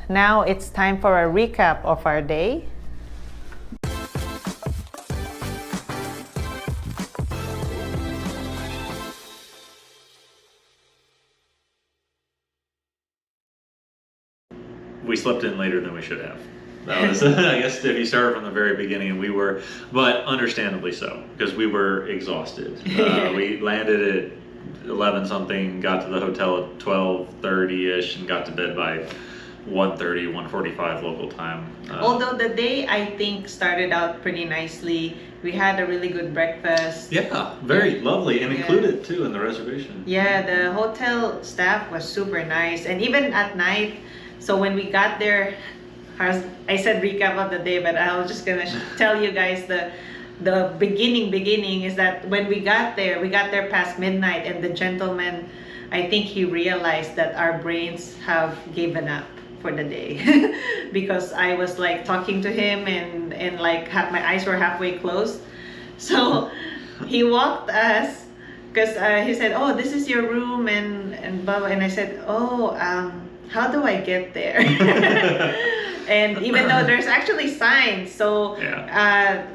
Now it's time for a recap of our day. We slept in later than we should have. That was, I guess if you start from the very beginning, we were, but understandably so, because we were exhausted. We landed at 11 something, got to the hotel at 12:30ish, and got to bed by 1:30, 1:45 local time. Although the day, I think, started out pretty nicely. We had a really good breakfast. Yeah, very lovely, and included too in the reservation. Yeah, the hotel staff was super nice, and even at night. So when we got there, I said recap of the day, but I was just gonna tell you guys the beginning is that when we got there past midnight, and the gentleman, I think he realized that our brains have given up for the day because I was like talking to him and like my eyes were halfway closed. So he walked us because he said, "Oh, this is your room," and blah, blah. And I said, "Oh, how do I get there?" And even though there's actually signs, so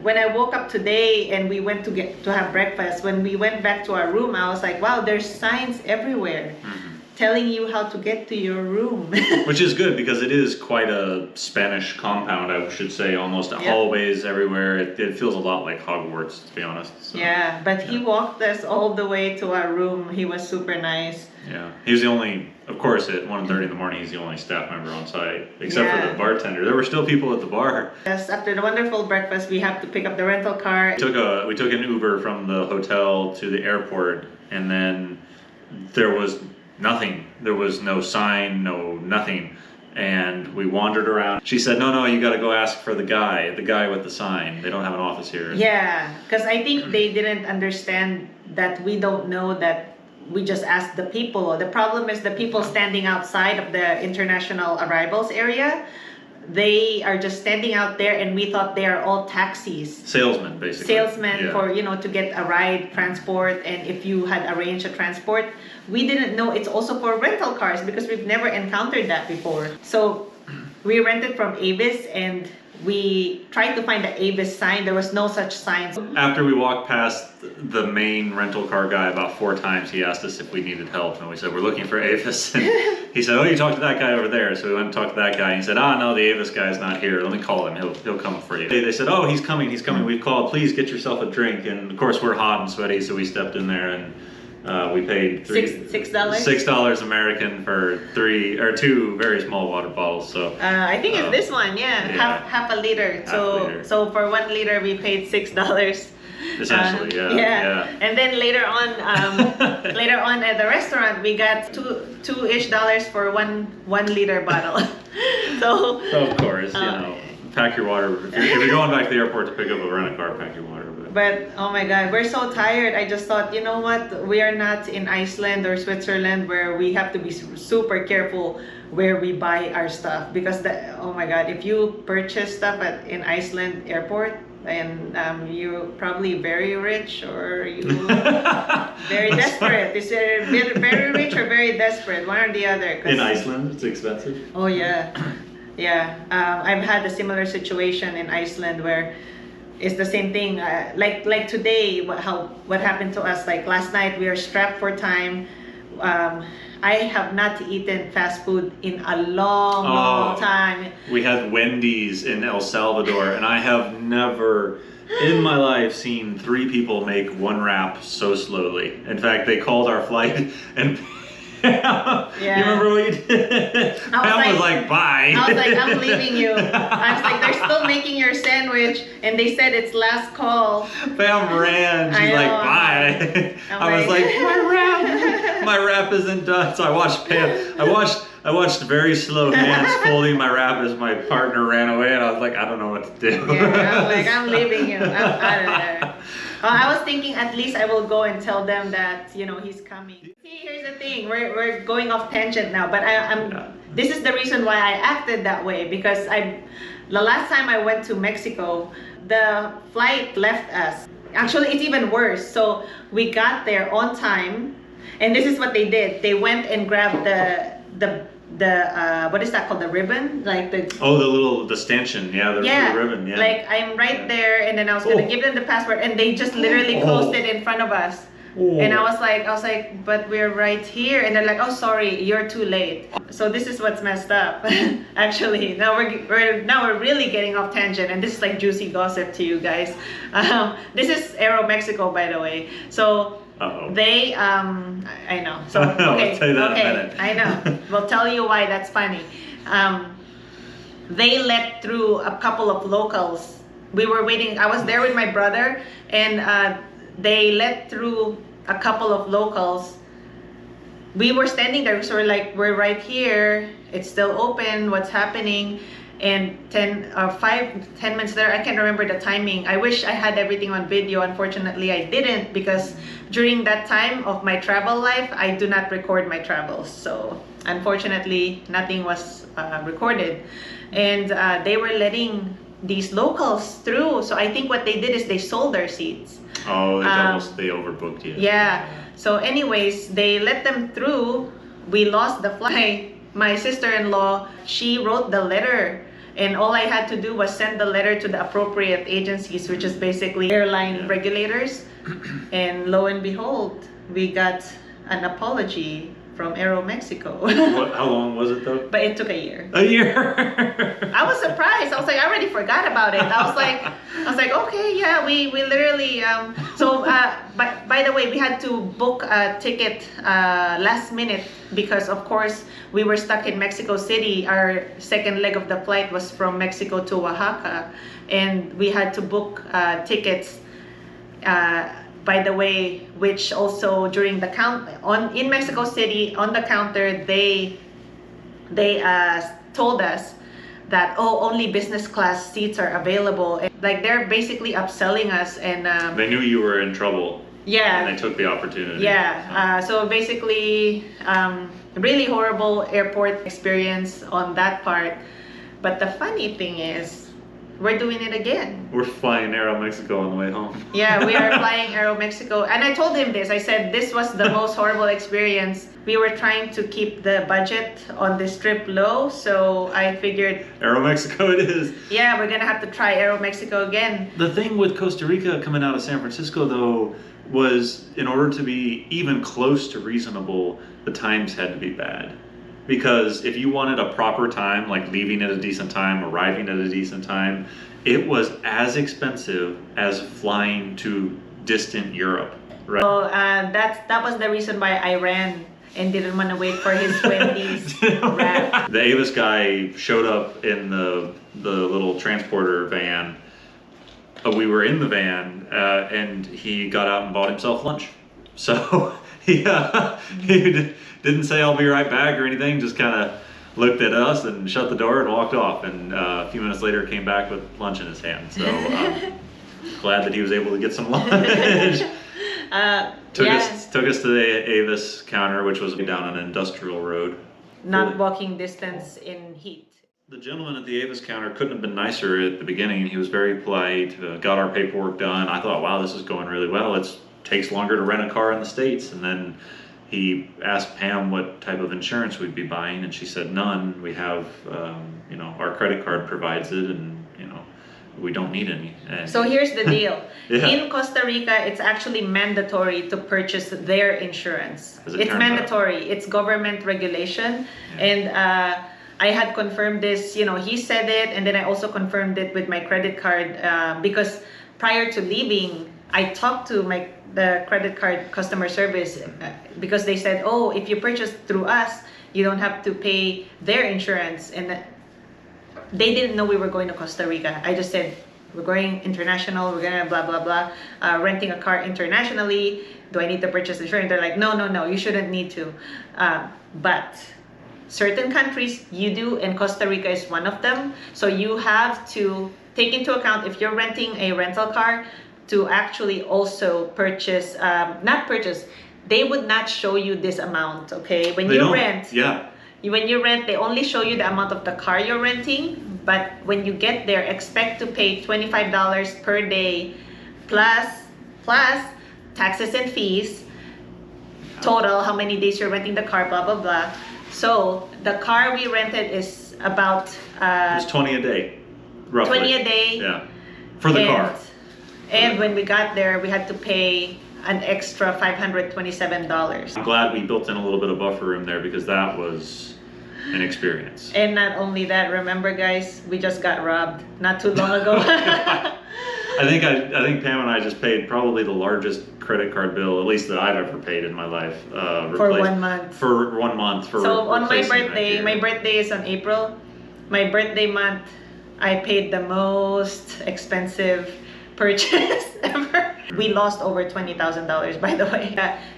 when I woke up today and we went to have breakfast, when we went back to our room, I was like, wow, there's signs everywhere telling you how to get to your room. Which is good because it is quite a Spanish compound, I should say, almost hallways everywhere. It feels a lot like Hogwarts, to be honest. So, yeah, but he walked us all the way to our room. He was super nice. Yeah, he was the only, of course, at 1:30 in the morning, he's the only staff member on site, except for the bartender. There were still people at the bar. Yes, after the wonderful breakfast, we have to pick up the rental car. We took an Uber from the hotel to the airport, and then there was nothing. There was no sign, nothing. And we wandered around. She said, no, you got to go ask for the guy with the sign. They don't have an office here. Yeah, because I think they didn't understand that we don't know that we just asked the people. The problem is the people standing outside of the international arrivals area. They are just standing out there, and we thought they are all taxis. Salesmen, basically. Salesmen for, to get a ride, transport, and if you had arranged a transport. We didn't know it's also for rental cars because we've never encountered that before. So we rented from Avis, and we tried to find the Avis sign. There was no such sign. After we walked past the main rental car guy about 4 times, he asked us if we needed help, and we said, we're looking for Avis. And he said, oh, you talked to that guy over there. So we went and talked to that guy, and he said, no, the Avis guy's not here. Let me call him. He'll come for you. They said, oh, he's coming. We've called. Please get yourself a drink. And of course, we're hot and sweaty, so we stepped in there, and we paid $6 American for 2 very small water bottles. So I think it's this one, half a liter. So for 1 liter we paid $6. Essentially, And then later on at the restaurant we got $2-ish for one liter bottle. So of course, pack your water. If you're going back to the airport to pick up a rent-a-car, pack your water. But oh my God, we're so tired. I just thought, you know what? We are not in Iceland or Switzerland where we have to be super careful where we buy our stuff, because oh my God, if you purchase stuff in Iceland airport, and you're probably very rich or you very desperate. Is it very rich or very desperate? One or the other. In Iceland, it's expensive. Oh yeah, yeah. I've had a similar situation in Iceland where it's the same thing. Like today, what happened to us? Like last night, we are strapped for time. I have not eaten fast food in a long time. We had Wendy's in El Salvador, and I have never in my life seen 3 people make 1 wrap so slowly. In fact, they called our flight, and you remember what you did? Pam was like, bye. I was like, I'm leaving you. I was like, they're still making your sandwich, and they said it's last call. Pam ran. She's like, bye. I was like, my wrap isn't done. So I watched Pam. I watched very slow hands folding my wrap as my partner ran away, and I was like, I don't know what to do. Yeah, I'm like, I'm leaving you. I'm out of there. I was thinking at least I will go and tell them that, he's coming. See, here's the thing. We're going off tangent now, but this is the reason why I acted that way, because the last time I went to Mexico, the flight left us. Actually, it's even worse. So we got there on time, and this is what they did. They went and grabbed the what is that called? The ribbon, like the the stanchion, the ribbon, yeah. Like I'm right there, and then I was gonna give them the password, and they just literally closed it in front of us. And I was like, but we're right here, and they're like, oh, sorry, you're too late. So this is what's messed up. Actually, now we're really getting off tangent, and this is like juicy gossip to you guys. This is Aeromexico, by the way. So they, I know. So okay, I'll tell you that in a minute. I know. We'll tell you why that's funny. They let through a couple of locals. We were waiting. I was there with my brother, and they let through a couple of locals. We were standing there, so we're right here. It's still open. What's happening? And 10 minutes there, I can't remember the timing. I wish I had everything on video. Unfortunately, I didn't, because during that time of my travel life, I do not record my travels. So unfortunately, nothing was recorded. And they were letting these locals through. So I think what they did is they sold their seats. Oh, they overbooked you. Yeah. So anyways, they let them through. We lost the flight. My sister-in-law, she wrote the letter, and all I had to do was send the letter to the appropriate agencies, which is basically airline regulators. And lo and behold, we got an apology from Aeromexico. How long was it though? But it took a year. A year? I was surprised. I was like, I already forgot about it. I was like, okay, yeah, we literally, by the way, we had to book a ticket last minute, because of course we were stuck in Mexico City. Our second leg of the flight was from Mexico to Oaxaca, and we had to book tickets, by the way, which also during the in Mexico City on the counter, they told us that only business class seats are available. And, like, they're basically upselling us, and they knew you were in trouble. Yeah. And they took the opportunity. Yeah. So basically, really horrible airport experience on that part. But the funny thing is, we're doing it again. We're flying Aeromexico on the way home. Yeah, we are flying Aeromexico. And I told him this. I said, this was the most horrible experience. We were trying to keep the budget on this trip low, so I figured... Aeromexico it is. Yeah, we're going to have to try Aeromexico again. The thing with Costa Rica coming out of San Francisco, though, was in order to be even close to reasonable, the times had to be bad. Because if you wanted a proper time, like leaving at a decent time, arriving at a decent time, it was as expensive as flying to distant Europe, right? So that was the reason why I ran and didn't want to wait for his Wendy's wrap. The Avis guy showed up in the little transporter van. We were in the van, and he got out and bought himself lunch. So he didn't say I'll be right back or anything, just kind of looked at us and shut the door and walked off, and a few minutes later came back with lunch in his hand. So glad that he was able to get some lunch. Took us to the Avis counter, which was down an industrial road. Not walking distance in heat. The gentleman at the Avis counter couldn't have been nicer at the beginning. He was very polite, got our paperwork done. I thought, wow, this is going really well. It takes longer to rent a car in the States. And then he asked Pam what type of insurance we'd be buying, and she said none. We have, our credit card provides it, and we don't need any. And so here's the deal. Yeah. In Costa Rica, it's actually mandatory to purchase their insurance. It's mandatory. It's government regulation. Yeah. And I had confirmed this, he said it, and then I also confirmed it with my credit card, because prior to leaving, I talked to the credit card customer service, because they said, oh, if you purchase through us, you don't have to pay their insurance. And they didn't know we were going to Costa Rica. I just said, we're going international, we're gonna blah, blah, blah, renting a car internationally. Do I need to purchase insurance? They're like, no, you shouldn't need to. But certain countries you do, and Costa Rica is one of them. So you have to take into account, if you're renting a rental car, to actually also purchase, they would not show you this amount, okay? When you rent, they only show you the amount of the car you're renting, but when you get there, expect to pay $25 per day, plus taxes and fees, total, how many days you're renting the car, blah, blah, blah. So the car we rented is about It was 20 a day, roughly. 20 a day. Yeah, for the car. And when we got there, we had to pay an extra $527. I'm glad we built in a little bit of buffer room there because that was an experience. And not only that, remember guys, we just got robbed not too long ago. I think Pam and I just paid probably the largest credit card bill, at least that I've ever paid in my life. For 1 month. For 1 month. So on my birthday is on April. My birthday month, I paid the most expensive purchase ever. We lost over $20,000, by the way.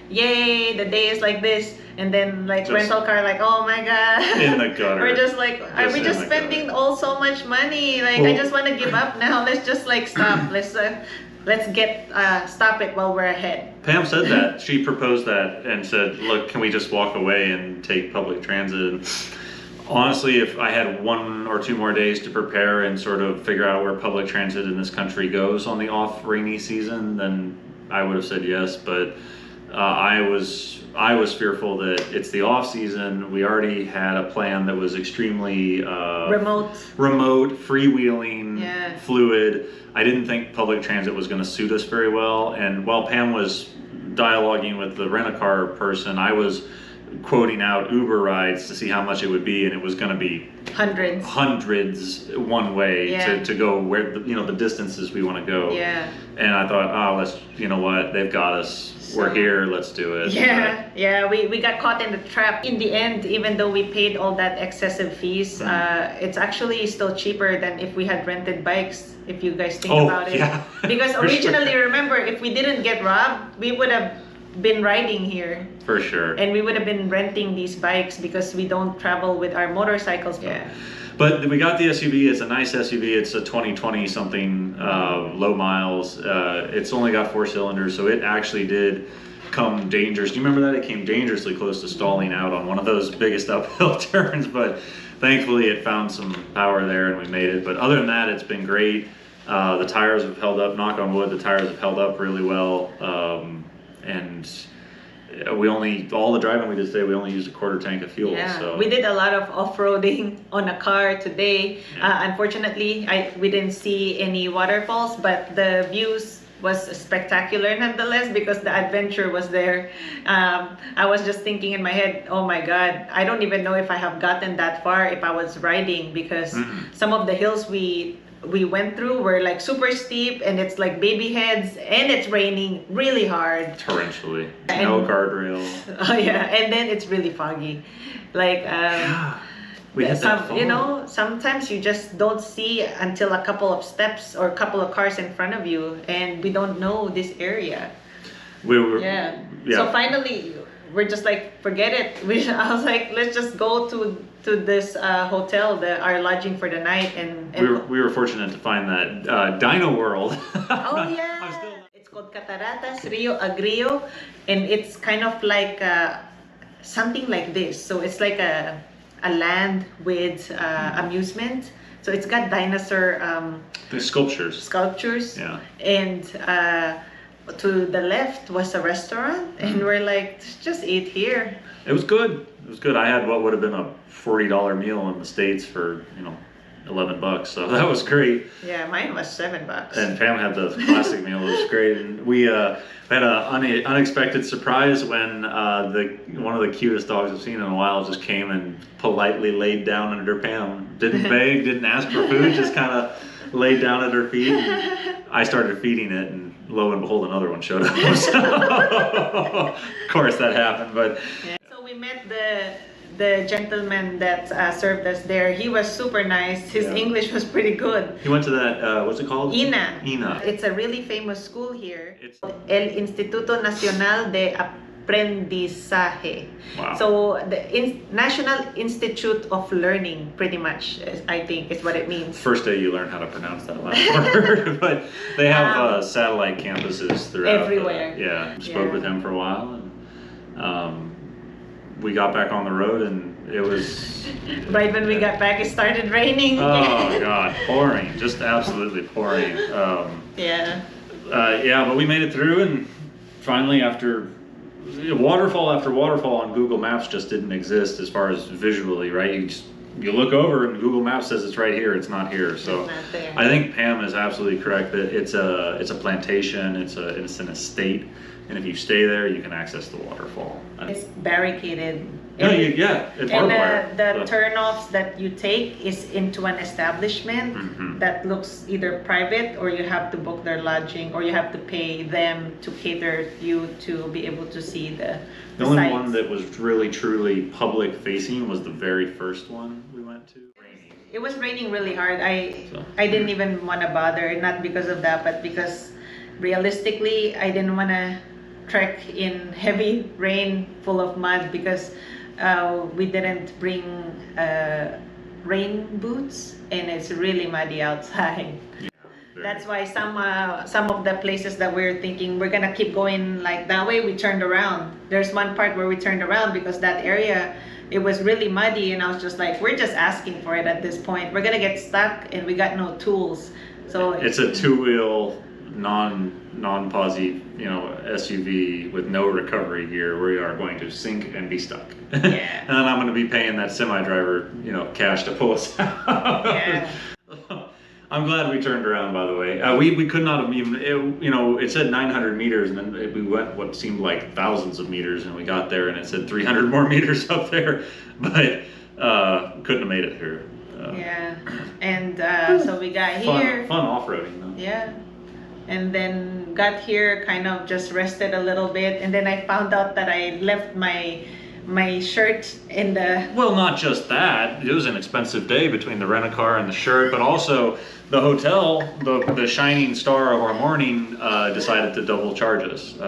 Yay, the day is like this. And then like just rental car, like, oh my God. In the gutter. We're just like, are we just spending all so much money? Like, I just want to give up now. Let's just like stop. Let's get, stop it while we're ahead. Pam said that. She proposed that and said, look, can we just walk away and take public transit? Honestly, if I had 1 or 2 more days to prepare and sort of figure out where public transit in this country goes on the off rainy season, then I would have said yes. But I was fearful that it's the off season. We already had a plan that was extremely remote, freewheeling, fluid. I didn't think public transit was going to suit us very well. And while Pam was dialoguing with the rent-a-car person, I was quoting out Uber rides to see how much it would be, and it was going to be hundreds one way to go where the distances we want to go. Yeah. And I thought, oh, let's, you know what, they've got us. We're here, let's do it. Yeah, we got caught in the trap. In the end, even though we paid all that excessive fees, it's actually still cheaper than if we had rented bikes, if you guys think about it. Yeah. Because originally, remember, if we didn't get robbed, we would have been riding here. For sure. And we would have been renting these bikes because we don't travel with our motorcycles. Yeah. But we got the SUV. It's a nice SUV. It's a 2020 something, low miles. It's only got 4 cylinders, so it actually did come dangerous. Do you remember that? It came dangerously close to stalling out on one of those biggest uphill turns, but thankfully it found some power there and we made it. But other than that, it's been great. The tires have held up, knock on wood, the tires have held up really well. And all the driving we did today, we only used a 1/4 tank of fuel. Yeah, so we did a lot of off-roading on a car today. Unfortunately, we didn't see any waterfalls, but the views was spectacular nonetheless because the adventure was there. I was just thinking in my head, oh my God, I don't even know if I have gotten that far if I was riding, because some of the hills we went through were like super steep, and it's like baby heads, and it's raining really hard. Torrentially. No guardrail. Oh yeah, and then it's really foggy. Like we had that sometimes you just don't see until a couple of steps or a couple of cars in front of you, and we don't know this area. So finally we're just like, forget it. I was like, let's just go to this hotel, our lodging for the night, and we were fortunate to find that Dino World. Oh yeah. It's called Cataratas Rio Agrio, and it's kind of like something like this. So it's like a land with amusement. So it's got dinosaur the sculptures. Yeah. And to the left was a restaurant, and we're like, just eat here. It was good. It was good. I had what would have been a $40 meal in the States for, $11, so that was great. Yeah, mine was $7. And Pam had the classic meal. It was great. And we had an unexpected surprise when one of the cutest dogs I've seen in a while just came and politely laid down under Pam. Didn't beg, didn't ask for food, just kind of laid down at her feet. And I started feeding it, and lo and behold, another one showed up. So, of course, that happened. But so we met the gentleman that served us there. He was super nice. His English was pretty good. He went to that, what's it called? INA. INA. It's a really famous school here. It's El Instituto Nacional de Aprendizaje. Wow. So the National Institute of Learning, pretty much, I think is what it means. First day you learn how to pronounce that last word. But they have satellite campuses throughout. Everywhere. Spoke with him for a while. And, we got back on the road, and it was... Right when we got back, it started raining. Oh, God. Pouring. Just absolutely pouring. Yeah. But we made it through, and finally, after waterfall after waterfall on Google Maps just didn't exist as far as visually, right? You look over and Google Maps says it's right here, it's not here. So It's not there. I think Pam is absolutely correct that it's a plantation, it's an estate, and if you stay there, you can access the waterfall. It's barricaded. Yeah, it's barbed wire. And the turnoffs that you take is into an establishment that looks either private, or you have to book their lodging, or you have to pay them to cater you to be able to see the only sites. one that was really truly public facing was the very first one we went to. It was raining really hard. I didn't even want to bother, not because of that, but because realistically, I didn't want to trek in heavy rain full of mud, because we didn't bring rain boots, and it's really muddy outside. Yeah, That's why some of the places that we're thinking we're gonna keep going like that way, we turned around. There's one part where we turned around because that area, it was really muddy, and I was just like, we're just asking for it at this point. We're gonna get stuck, and we got no tools. So it's a two-wheel non-posi, SUV with no recovery gear. We are going to sink and be stuck. Yeah. And then I'm going to be paying that semi driver, cash to pull us out. Yeah. I'm glad we turned around, by the way. We could not have even, it said 900 meters, and then we went what seemed like thousands of meters, and we got there and it said 300 more meters up there, but couldn't have made it through. Yeah. And so we got here. Fun off-roading though. Yeah. And then got here, kind of just rested a little bit, and then I found out that I left my shirt in the... Well, not just that. It was an expensive day between the rent-a-car and the shirt, but also the hotel, the shining star of our morning, decided to double charge us. We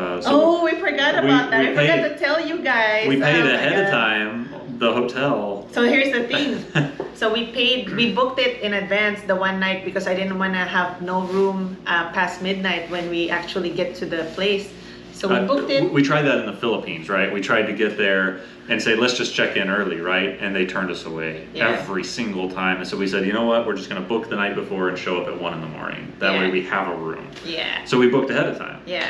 forgot about that. I forgot to tell you guys. We paid Oh my ahead of God. time, the hotel. So here's the thing. So we booked it in advance the one night, because I didn't want to have no room past midnight when we actually get to the place. So we booked it. We tried that in the Philippines, right? We tried to get there and say, let's just check in early, right? And they turned us away every single time. And so we said, you know what? We're just going to book the night before and show up at 1 in the morning. That way we have a room. Yeah. So we booked ahead of time. Yeah.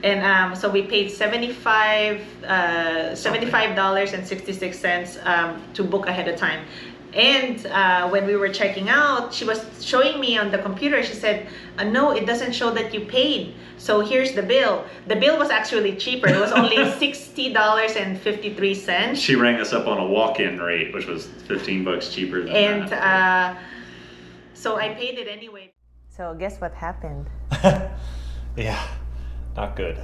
And so we paid $75.66 to book ahead of time. And when we were checking out, she was showing me on the computer. She said, no, it doesn't show that you paid. So here's the bill. The bill was actually cheaper. It was only $60.53. She rang us up on a walk-in rate, which was $15 cheaper than that. So I paid it anyway. So guess what happened? Yeah, not good.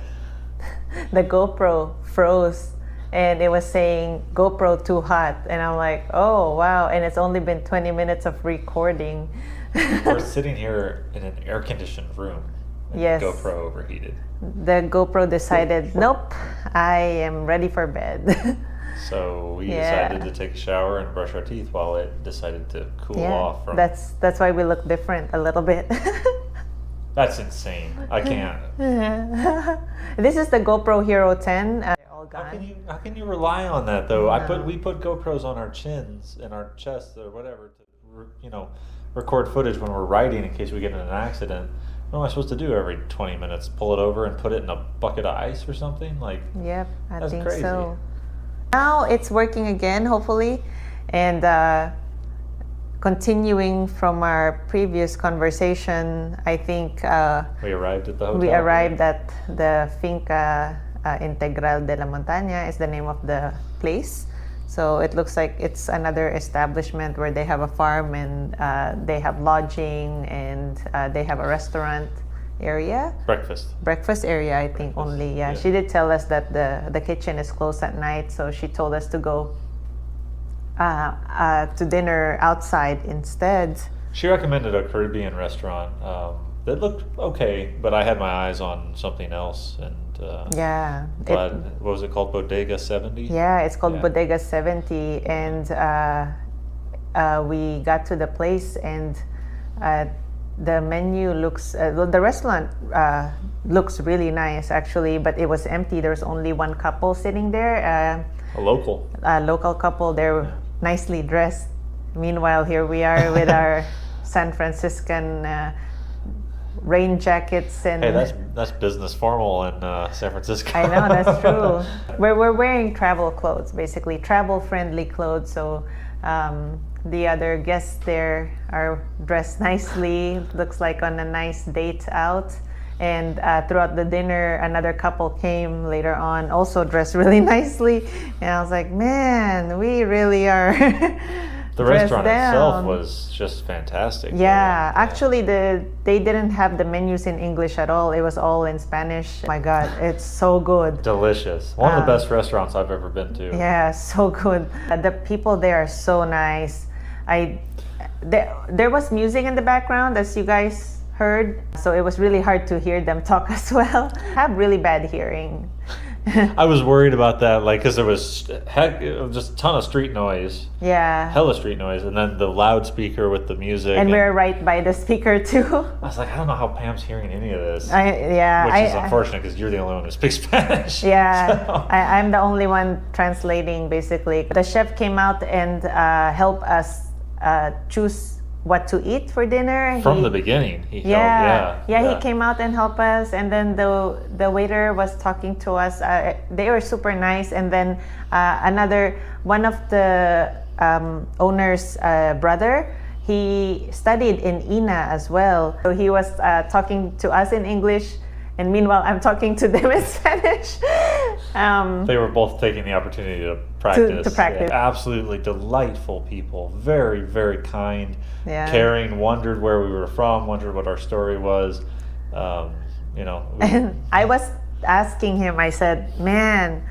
The GoPro froze, and it was saying GoPro too hot, and I'm like, oh wow, and it's only been 20 minutes of recording. We're sitting here in an air-conditioned room, and Yes. the GoPro overheated. The GoPro decided, nope, I am ready for bed. So we Yeah. decided to take a shower and brush our teeth while it decided to cool off. From... that's why we look different a little bit. That's insane. I can't. This is the GoPro Hero 10. They're all gone. How can you rely on that though? No. We put GoPros on our chins and our chests or whatever to record footage when we're riding in case we get in an accident. What am I supposed to do every 20 minutes? Pull it over and put it in a bucket of ice or something? Like, Yep, I that's think crazy. so. Now it's working again, hopefully, and continuing from our previous conversation, I think we arrived at the hotel. we arrived at the Finca Integral de la Montaña is the name of the place. So it looks like it's another establishment where they have a farm, and they have lodging, and they have a restaurant area. Breakfast area, I think. Only. Yeah, she did tell us that the kitchen is closed at night, so she told us to go to dinner outside instead. She recommended a Caribbean restaurant that looked okay, but I had my eyes on something else, and Yeah. what was it called? Bodega 70? Yeah, it's called Yeah. Bodega 70, and we got to the place, and the menu looks, the restaurant looks really nice actually, but it was empty. There's only one couple sitting there, A local. a local couple. They're nicely dressed. Meanwhile, here we are with our San Franciscan rain jackets and. Hey, that's business formal in San Francisco. I know, that's true. We're wearing travel clothes, basically travel friendly clothes. So the other guests there are dressed nicely. Looks like on a nice date out. And throughout the dinner, another couple came later on, also dressed really nicely. And I was like, man, we really are. The restaurant itself was just fantastic. Yeah, actually, they didn't have the menus in English at all. It was all in Spanish. Oh my God, it's so good. Delicious. One of the best restaurants I've ever been to. Yeah, so good. The people there are so nice. There was music in the background, as you guys heard, so it was really hard to hear them talk as well. I have really bad hearing. I was worried about that, like, because there was just a ton of street noise. Yeah. Hella street noise, and then the loudspeaker with the music. And we're right by the speaker too. I was like, I don't know how Pam's hearing any of this. Which is unfortunate because you're the only one who speaks Spanish. Yeah, So. I'm the only one translating basically. The chef came out and helped us choose what to eat for dinner. From the beginning, he he came out and helped us, and then the waiter was talking to us. They were super nice, and then one of the owner's brother, he studied in INA as well, so he was talking to us in English, and meanwhile I'm talking to them in Spanish. They were both taking the opportunity to practice. To practice. Yeah, absolutely delightful people, very, very kind, caring, wondered where we were from, wondered what our story was. And I was asking him, I said, man,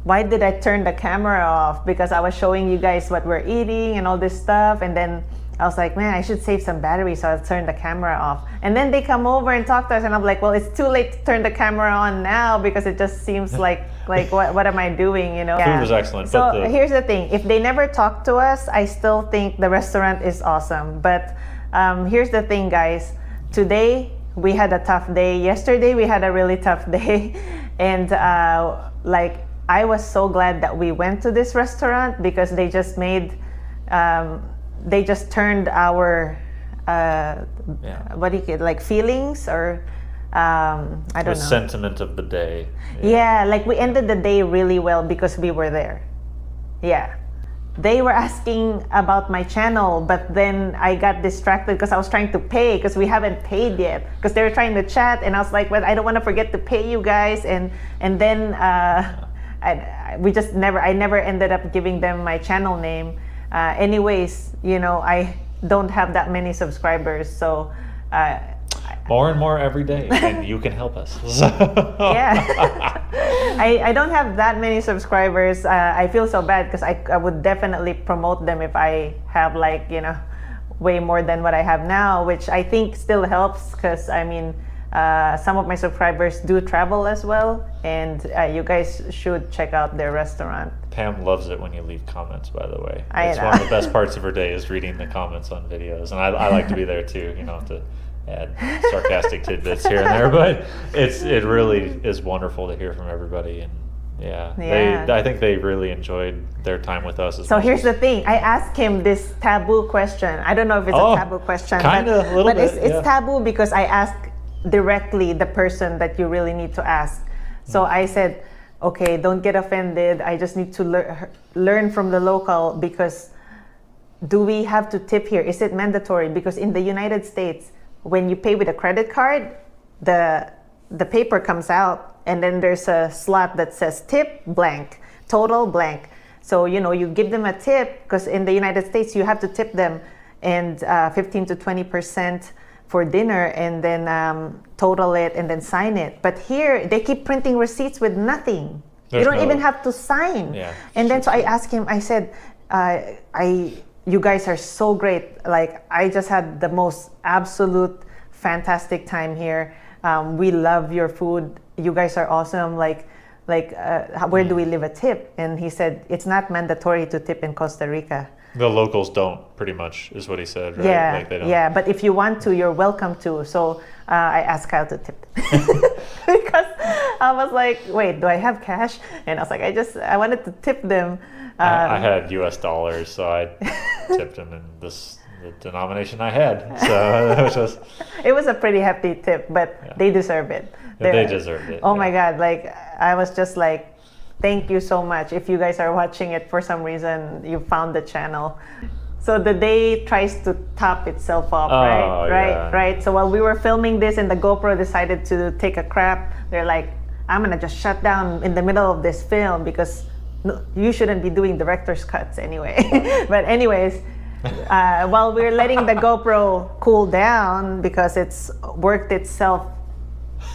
why did I turn the camera off? Because I was showing you guys what we're eating and all this stuff, and then I was like, man, I should save some battery, so I'll turn the camera off. And then they come over and talk to us, and I'm like, well, it's too late to turn the camera on now because it just seems like what am I doing, you know? Food was excellent. So here's the thing: if they never talk to us, I still think the restaurant is awesome. But here's the thing, guys. Today we had a tough day. Yesterday we had a really tough day, and I was so glad that we went to this restaurant because they just made. They just turned our what do you call like feelings or I don't know, sentiment of the day. Yeah, like we ended the day really well because we were there. Yeah, they were asking about my channel, but then I got distracted because I was trying to pay because we haven't paid yet, because they were trying to chat, and I was like, well, I don't want to forget to pay you guys, and then I never ended up giving them my channel name. Anyways, I don't have that many subscribers, so more and more every day, and you can help us. Yeah. I don't have that many subscribers. I feel so bad because I would definitely promote them if I have way more than what I have now, which I think still helps because some of my subscribers do travel as well, and you guys should check out their restaurant. Pam loves it when you leave comments, by the way. It's one of the best parts of her day is reading the comments on videos, and I like to be there too, to add sarcastic tidbits here and there, but it really is wonderful to hear from everybody, and I think they really enjoyed their time with us. So here's the thing, I asked him this taboo question. I don't know if it's a taboo question, but it's taboo because I asked directly the person that you really need to ask. So I said, okay, don't get offended. I just need to learn from the local, because do we have to tip here? Is it mandatory? Because in the United States, when you pay with a credit card, the paper comes out and then there's a slot that says tip blank, total blank. So, you give them a tip, because in the United States, you have to tip them, and 15 to 20% for dinner, and then total it and then sign it. But here they keep printing receipts with nothing. You don't even have to sign. Yeah, and then so I asked him, I said, you guys are so great. Like, I just had the most absolute fantastic time here. We love your food. You guys are awesome. Where do we leave a tip? And he said, it's not mandatory to tip in Costa Rica. The locals don't, pretty much, is what he said, right? Yeah, they don't. Yeah, but if you want to, you're welcome to. So I asked Kyle to tip because I was like, wait, do I have cash? And I was like, I wanted to tip them. I had US dollars, so I tipped him in the denomination I had. So it was just, It was a pretty hefty tip, but Yeah. they deserve it. they deserved it. Oh my yeah. God, like I was just like, thank you so much. If you guys are watching it for some reason, you found the channel. So the day tries to top itself up, right? Oh, Right, yeah. right. So while we were filming this and the GoPro decided to take a crap, they're like, I'm gonna just shut down in the middle of this film because you shouldn't be doing director's cuts anyway. But anyways, while we're letting the GoPro cool down because it's worked itself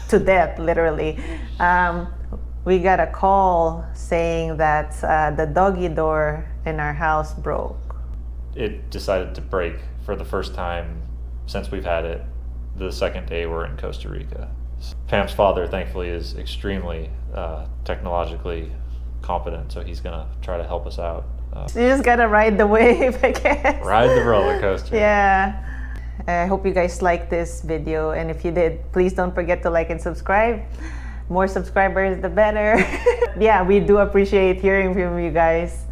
to death, literally, we got a call saying that the doggy door in our house broke. It decided to break for the first time since we've had it. The second day we're in Costa Rica. Pam's father, thankfully, is extremely technologically competent, so he's gonna try to help us out. You just gotta ride the wave, I guess. Ride the roller coaster. Yeah. I hope you guys liked this video, and if you did, please don't forget to like and subscribe. More subscribers, the better. Yeah, we do appreciate hearing from you guys.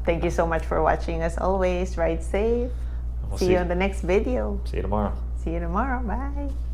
Thank you so much for watching. As always, ride safe. We'll See you on the next video. See you tomorrow. See you tomorrow. Bye.